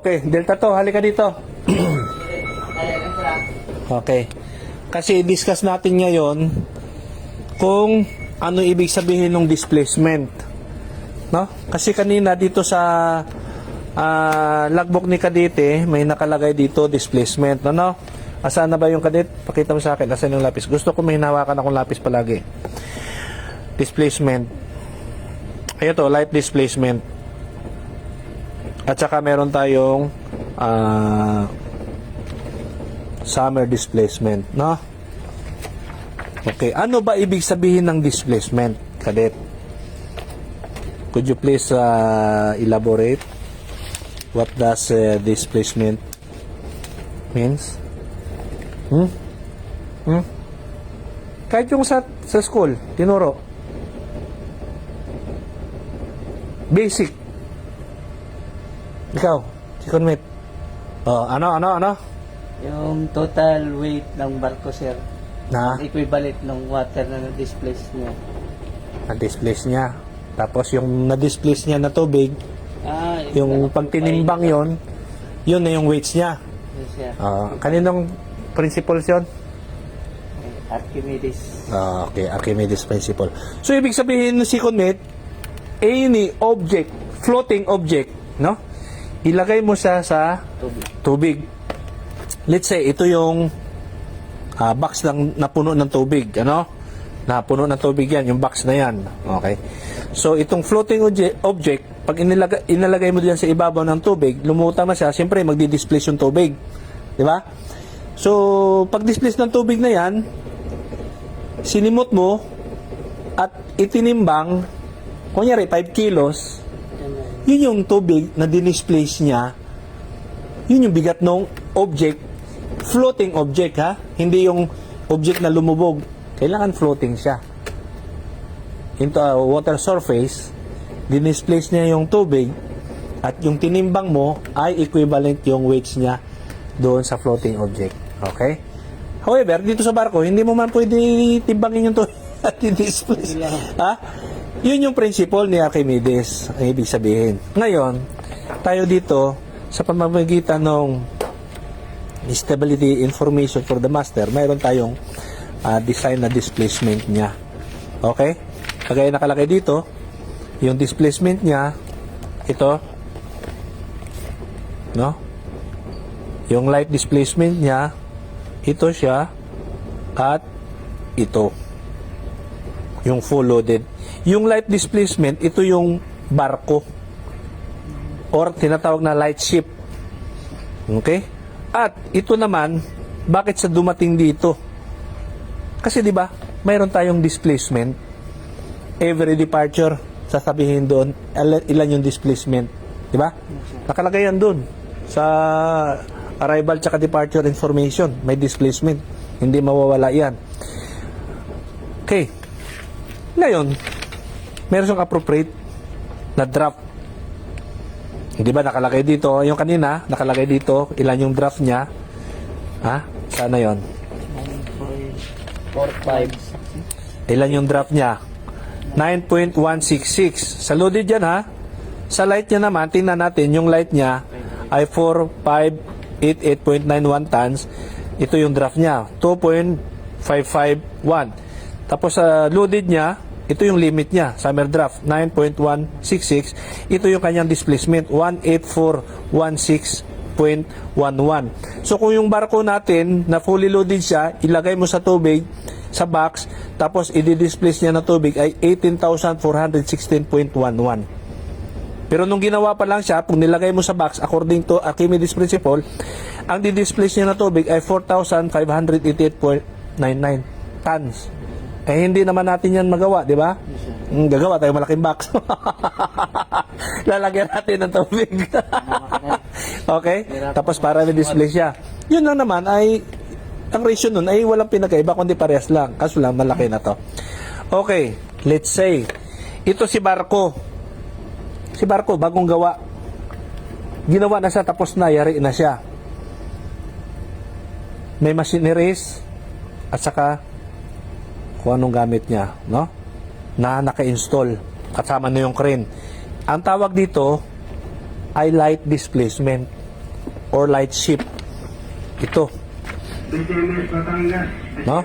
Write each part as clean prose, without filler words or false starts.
Okay, Delta to, halika dito. Okay. Kasi discuss natin ngayon kung ano ibig sabihin ng displacement. No? Kasi kanina dito sa logbook ni Kadete, may nakalagay dito displacement. Ano? Asan na ba yung Kadete? Pakita mo sa akin, asan yung lapis? Gusto ko may hinawakan akong lapis palagi. Displacement. Ito, light displacement. At saka meron tayong summer displacement, no? Okay, ano ba ibig sabihin ng displacement, Cadet? Could you please elaborate what does displacement means? Kahit yung sa school, tinuro. Basic. Ikaw, si Conmet. Oh, ano? Yung total weight ng barko, sir. Na? Equivalent ng water na na-displace niya. Na-displace niya. Tapos yung na-displace niya na tubig, yung pagtinimbang yun na yung weights niya. Yes, sir. Kaninong principles yun? Archimedes. Okay, Archimedes principle. So, ibig sabihin si Conmet, any object, floating object, no? Ilagay mo siya sa tubig. Let's say, ito yung box ng napuno ng tubig, ano? Napuno ng tubig yan, yung box na yan. Okay. So, itong floating object, pag inilagay mo diyan sa ibabaw ng tubig, lumutang na siya, siyempre magdi-displace yung tubig. Di ba? So, pag displace ng tubig na yan, sinimot mo at itinimbang, kunyari 5 kilos, yun yung tubig na dinisplace niya, yun yung bigat ng object, floating object, ha? Hindi yung object na lumubog. Kailangan floating siya. Into a water surface, dinisplace niya yung tubig, at yung tinimbang mo ay equivalent yung weights niya doon sa floating object. Okay? However, dito sa barko, hindi mo man pwede timbangin yung tubig at i-displace. Ha? Yun yung principle ni Archimedes, ang ibig sabihin. Ngayon, tayo dito, sa pamamagitan ng stability information for the master, mayroon tayong design na displacement niya. Okay? Kagaya nakalagay dito, yung displacement niya, ito, no? Yung light displacement niya, ito siya, at ito. Yung full loaded. Yung light displacement, ito yung barko. Or tinatawag na light ship. Okay? At ito naman, bakit sa dumating dito? Kasi 'di ba, mayroon tayong displacement. Every departure, sasabihin doon ilan yung displacement, 'di ba? Nakalagay yan doon sa arrival tsaka departure information, may displacement. Hindi mawawala 'yan. Okay. Ngayon, meron siyang appropriate na draft. Hindi ba nakalagay dito? Yung kanina, nakalagay dito, ilan yung draft niya? Ha? Sana yon? 9.45. Ilan yung draft niya? 9.166. Sa loaded yan, ha? Sa light niya naman, tingnan natin, yung light niya ay 4,588.91 tons. Ito yung draft niya, 2.551. Tapos sa loaded niya, ito yung limit niya, summer draft, 9.166. Ito yung kanyang displacement, 18416.11. So kung yung barko natin na fully loaded siya, ilagay mo sa tubig, sa box, tapos i-displace niya na tubig ay 18,416.11. Pero nung ginawa pa lang siya, kung nilagay mo sa box, according to Archimedes principle, ang di-displace niya na tubig ay 4,588.99 tons. Eh, hindi naman natin yan magawa, di ba? Gagawa tayo malaking box. Lalagyan natin ng tubig. Okay? Tapos para na-display siya. Yun lang naman ay, ang ratio nun ay walang pinagkaiba, kundi parehas lang. Kaso lang, malaki na to. Okay, let's say, ito si barko. Si barko, bagong gawa. Ginawa na siya, tapos na, yari na siya. May machineries, at saka, kung anong gamit niya, no? Na naka-install, kasama na yung crane. Ang tawag dito ay light displacement. or light ship. Ito. No?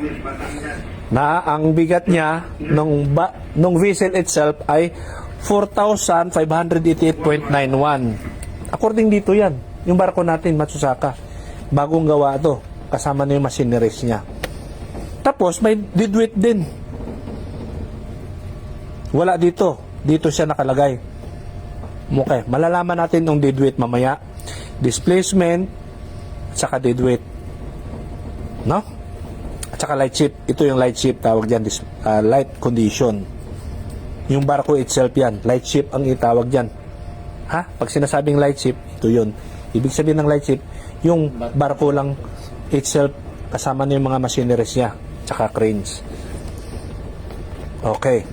Na ang bigat niya nung vessel itself ay 4,588.91. According dito yan, yung barko natin, Matsusaka. Bagong gawa to. Kasama na yung machineries niya. Tapos, may deadweight din. Wala dito. Dito siya nakalagay. Okay, malalaman natin yung deadweight mamaya. Displacement, at saka deadweight. No? At saka light ship. Ito yung light ship, tawag dyan, light condition. Yung barko itself yan. Light ship ang itawag dyan. Ha? Pag sinasabing light ship, ito yun. Ibig sabihin ng light ship, yung barko lang itself, kasama na yung mga machineries niya, tsaka cranes. Okay.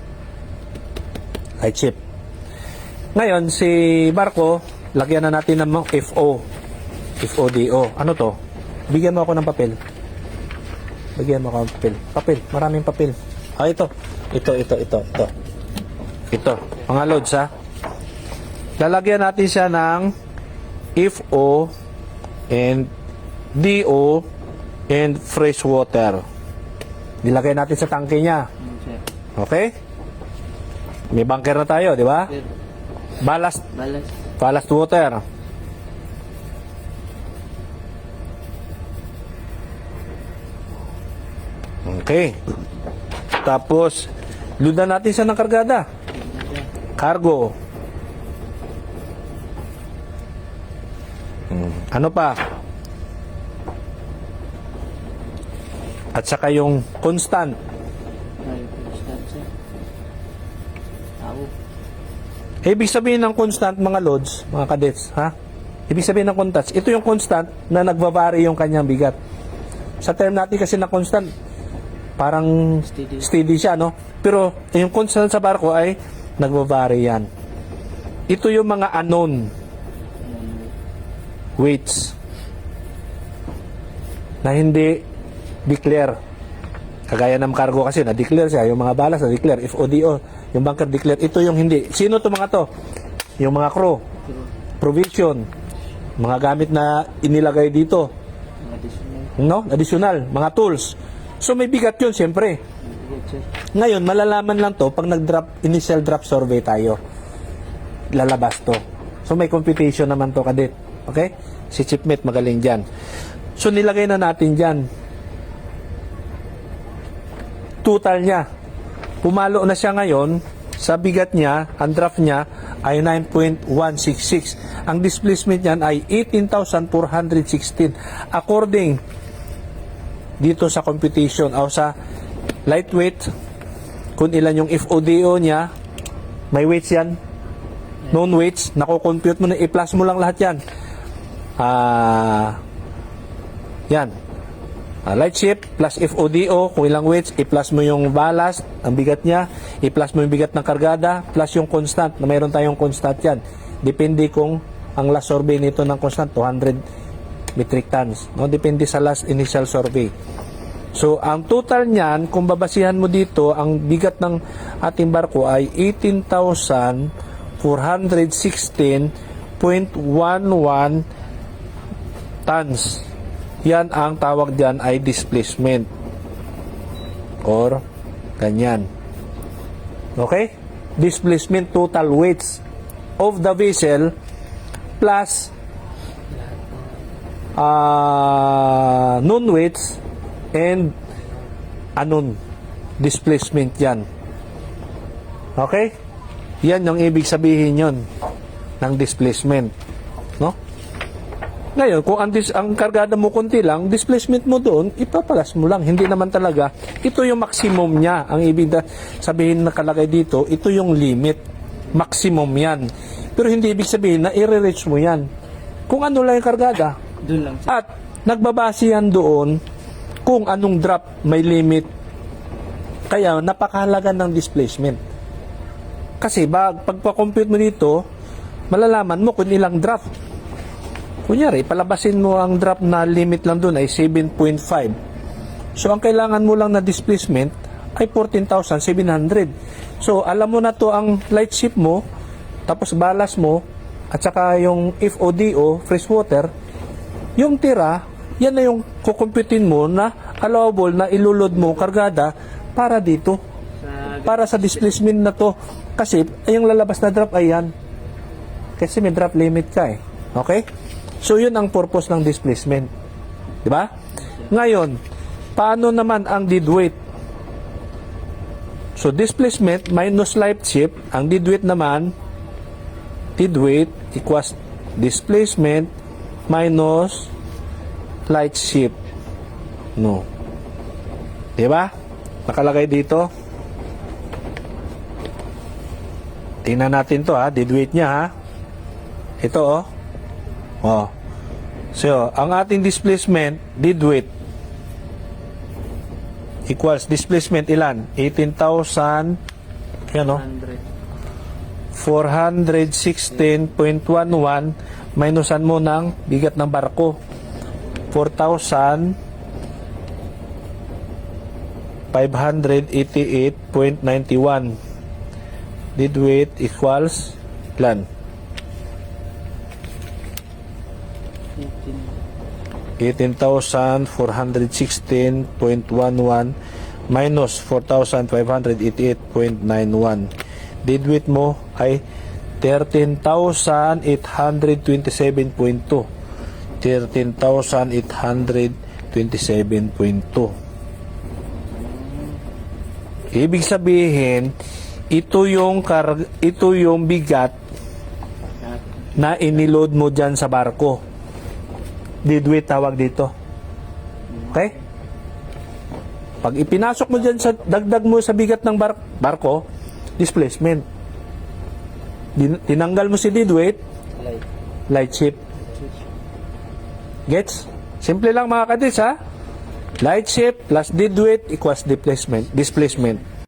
Light ship. Ngayon, si barko, lagyan na natin ng FO. FODO. Ano to? Bigyan mo ako ng papel. Bigyan mo ako ng papel. Papel. Maraming papel. Ah, ito. Ito. Ito. Mga loads, ha? Lalagyan natin siya ng FO and DO and fresh water. Nilagay natin sa tangke niya. Sir. Okay? May bunker na tayo, di ba? Sir. Ballast Balas. Ballast water. Okay. Tapos, ludan natin siya ng kargada. Cargo. Ano pa? At saka yung constant. Ay, constant, sir. Tao. Ibig sabihin ng constant, mga loads, mga cadets, ha? Ibig sabihin ng constant, ito yung constant na nagbabari yung kanyang bigat. Sa term natin kasi na constant, parang steady siya, no? Pero yung constant sa barko ay nagbabari yan. Ito yung mga unknown weights na hindi declare. Kagaya ng cargo kasi na-declare siya, yung mga balas na-declare, FODO, yung bunker declare. Ito yung hindi. Sino to mga to? Yung mga crew, provision, mga gamit na inilagay dito, no? Additional, mga tools. So may bigat yun, siyempre. Ngayon, malalaman lang to pag initial drop survey tayo. Lalabas to. So may computation naman to, kadit. Okay? Si Chipmate magaling dyan. So nilagay na natin dyan. Total niya. Pumalo na siya ngayon. Sa bigat niya, ang draft niya ay 9.166. Ang displacement niyan ay 18,416. According dito sa computation o sa lightweight, kung ilan yung FODO niya, may weights yan, known weights, nako-compute mo na, i-plus mo lang lahat yan. Yan. Light ship plus FODO, kung ilang weights, i-plus mo yung ballast, ang bigat niya, i-plus mo yung bigat ng kargada, plus yung constant, na mayroon tayong constant yan. Depende kung ang last survey nito ng constant, 200 metric tons. No? Depende sa last initial survey. So, ang total niyan, kung babasihan mo dito, ang bigat ng ating barko ay 18,416.11 tons. Yan ang tawag dyan ay displacement. Or, ganyan. Okay? Displacement total weights of the vessel plus known weights and unknown displacement yan. Okay? Yan yung ibig sabihin yon ng displacement. No? Ngayon, kung ang kargada mo konti lang, displacement mo doon, ipapalas mo lang. Hindi naman talaga. Ito yung maximum niya. Ang ibig sabihin na nakalagay dito, ito yung limit. Maximum yan. Pero hindi ibig sabihin na i-reach mo yan. Kung ano lang yung kargada. Doon lang, sir. At nagbabase yan doon kung anong drop may limit. Kaya napakahalaga ng displacement. Kasi pagpa-compute mo dito, malalaman mo kung ilang drop. Kunyari, palabasin mo ang drop na limit lang doon ay 7.5. So, ang kailangan mo lang na displacement ay 14,700. So, alam mo na to ang light ship mo, tapos ballast mo, at saka yung FODO, fresh water, Yung tira, yan na yung kukumputin mo na allowable na ilulod mo kargada para dito. Para sa displacement na to. Kasi, yung lalabas na drop ay yan. Kasi may drop limit ka eh. Okay? So, yun ang purpose ng displacement. Di ba? Ngayon, paano naman ang dead weight? So, displacement minus light shift. Ang dead weight naman, dead weight equals displacement minus light shift. No. Di ba? Nakalagay dito. Tingnan natin to ha. Dead weight niya ha. Ito oh. Oh. So, ang ating displacement, dead weight equals displacement ilan? 18,000 yan oh. 416.11 minusan mo ng bigat ng barko. 4,588.91. Dead weight equals ilan? 18,416.11 minus 4,588.91. Dead weight mo ay 13,827.2. 13,827.2. Ibig sabihin, ito yung bigat na iniload mo dyan sa barko. Dead weight tawag dito. Okay? Pag ipinasok mo dyan sa dagdag mo sa bigat ng barko, displacement. Tinanggal mo si dead weight, light shift. Gets? Simple lang mga kadits ha. Light shift plus dead weight equals displacement.